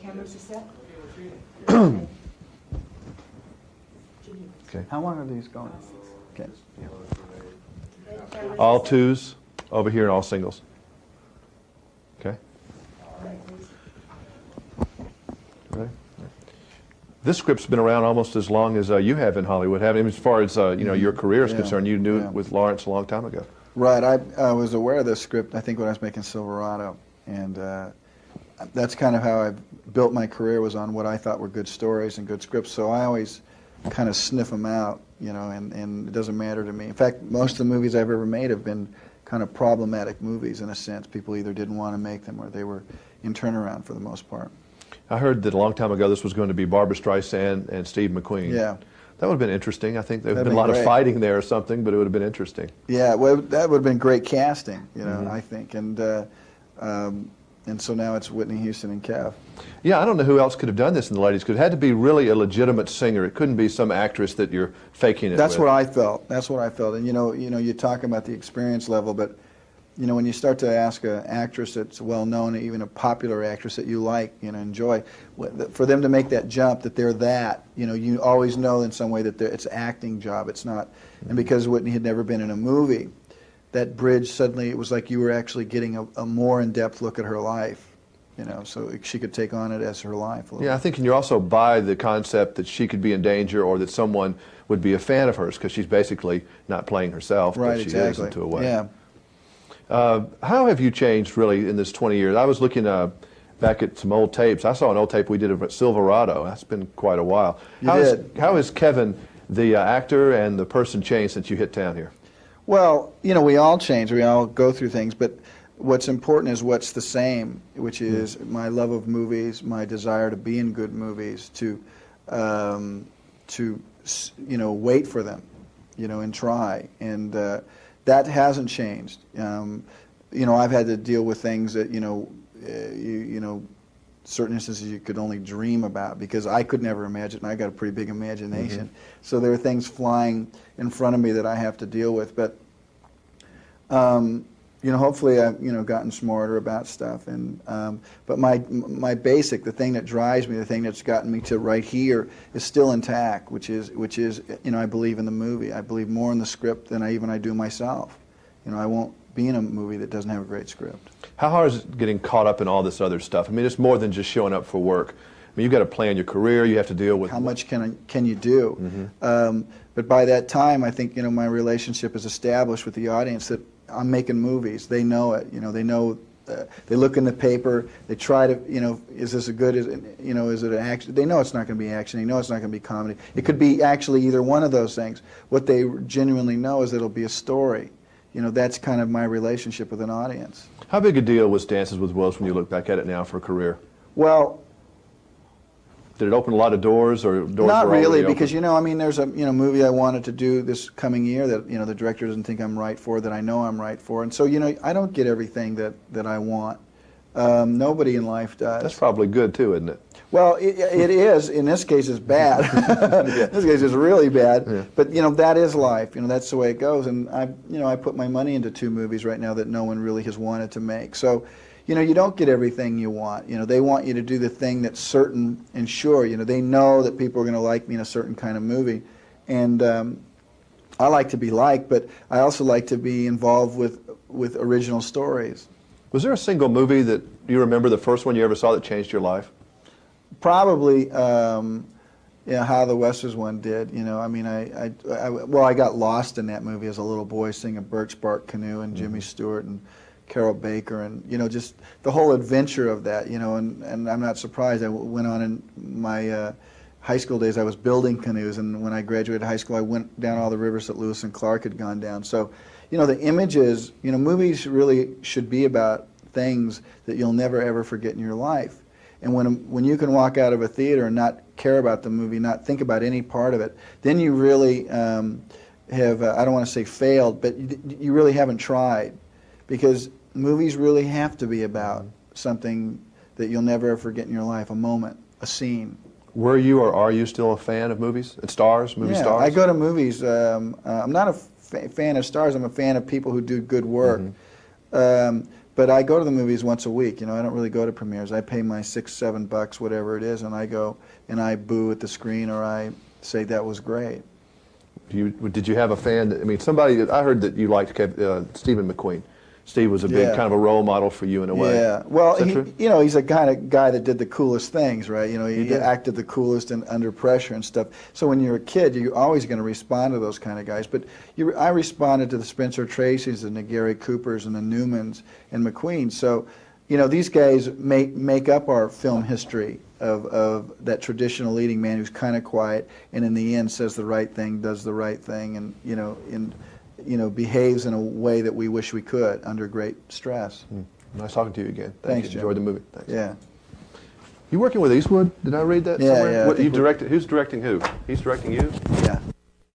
cameras are set? Okay. How long are these going? Okay. All twos over here and all singles. Okay. Ready? This script's been around almost as long as you have in Hollywood, haven't you? As far as your career is concerned, you knew it with Lawrence a long time ago. Right. I was aware of this script, I think, when I was making Silverado. And that's kind of how I built my career, was on what I thought were good stories and good scripts. So I always kind of sniff them out, and it doesn't matter to me. In fact, most of the movies I've ever made have been kind of problematic movies in a sense. People either didn't want to make them or they were in turnaround for the most part. I heard that a long time ago this was going to be Barbra Streisand and Steve McQueen. Yeah. That would have been interesting. I think there would have That'd been a lot great. of fighting there or something, but it would have been interesting. Yeah, well, that would have been great casting, I think. And so now it's Whitney Houston and Kev. Yeah, I don't know who else could have done this in the ladies, because it had to be really a legitimate singer. It couldn't be some actress that you're faking it That's with. what I felt. That's what I felt. And you talk about the experience level, but when you start to ask an actress that's well known, even a popular actress that you like, enjoy, for them to make that jump that they're that, you always know in some way that it's an acting job. It's not. And because Whitney had never been in a movie, that bridge suddenly, it was like you were actually getting a more in-depth look at her life, so she could take on it as her life. Yeah, I think, and you also buy the concept that she could be in danger or that someone would be a fan of hers, because she's basically not playing herself, right, but she exactly. is into a way. Yeah. How have you changed, really, in this 20 years? I was looking back at some old tapes. I saw an old tape we did of Silverado. That's been quite a while. How is Kevin, the actor, and the person changed since you hit town here? Well, we all change. We all go through things, but what's important is what's the same, which is my love of movies, my desire to be in good movies, to wait for them, and try. And that hasn't changed. I've had to deal with things that, certain instances you could only dream about, because I could never imagine. I got a pretty big imagination. So there are things flying in front of me that I have to deal with. But, hopefully I've, gotten smarter about stuff. And but my basic, the thing that drives me, the thing that's gotten me to right here, is still intact, which is I believe in the movie. I believe more in the script than I do myself. I won't be in a movie that doesn't have a great script. How hard is it getting caught up in all this other stuff? I mean, it's more than just showing up for work. I mean, you've got to plan your career. You have to deal with... How much can you do? But by that time, I think, my relationship is established with the audience that I'm making movies. They know it. They know... they look in the paper. They try to, is this a good... is it an action? They know it's not going to be action. They know it's not going to be comedy. It could be actually either one of those things. What they genuinely know is that it'll be a story. That's kind of my relationship with an audience. How big a deal was Dances with Wolves when you look back at it now for a career? Well, did it open a lot of doors, or doors not were really, already because open? there's a movie I wanted to do this coming year that the director doesn't think I'm right for, that I know I'm right for, and so I don't get everything that I want. Nobody in life does. That's probably good too, isn't it? Well, it is. In this case, it's bad. In this case, it's really bad. Yeah. But that is life. That's the way it goes. And I put my money into 2 movies right now that no one really has wanted to make. So, you don't get everything you want. They want you to do the thing that's certain and sure. They know that people are going to like me in a certain kind of movie, and I like to be liked, but I also like to be involved with original stories. Was there a single movie that you remember, the first one you ever saw, that changed your life? Probably, How the Westers one did. I got lost in that movie as a little boy, singing Birch Bark Canoe and Jimmy Stewart and Carol Baker, and just the whole adventure of that. And I'm not surprised. I went on in my high school days. I was building canoes, and when I graduated high school, I went down all the rivers that Lewis and Clark had gone down. So, the images. Movies really should be about things that you'll never ever forget in your life. And when you can walk out of a theater and not care about the movie, not think about any part of it, then you really have, I don't want to say failed, but you really haven't tried. Because movies really have to be about something that you'll never ever forget in your life, a moment, a scene. Were you or are you still a fan of movies and stars, movie stars? I go to movies. I'm not a fan of stars. I'm a fan of people who do good work. But I go to the movies once a week. You know, I don't really go to premieres. I pay my $6, $7, whatever it is, and I go and I boo at the screen or I say that was great. Did you have a fan? I mean, I heard that you liked Stephen McQueen. Steve was a big kind of a role model for you in a way. Yeah, well, you know, he's a kind of guy that did the coolest things, right? You know, he acted the coolest and under pressure and stuff. So when you're a kid, you're always going to respond to those kind of guys. But I responded to the Spencer Tracys and the Gary Coopers and the Newmans and McQueen. So, you know, these guys make up our film history of that traditional leading man who's kind of quiet and in the end says the right thing, does the right thing, and behaves in a way that we wish we could under great stress. Nice talking to you again. Thanks, you. Jim. Enjoyed the movie. Thanks. Yeah. You working with Eastwood? Did I read that somewhere? Yeah. What, you directed? Who's directing who? He's directing you? Yeah.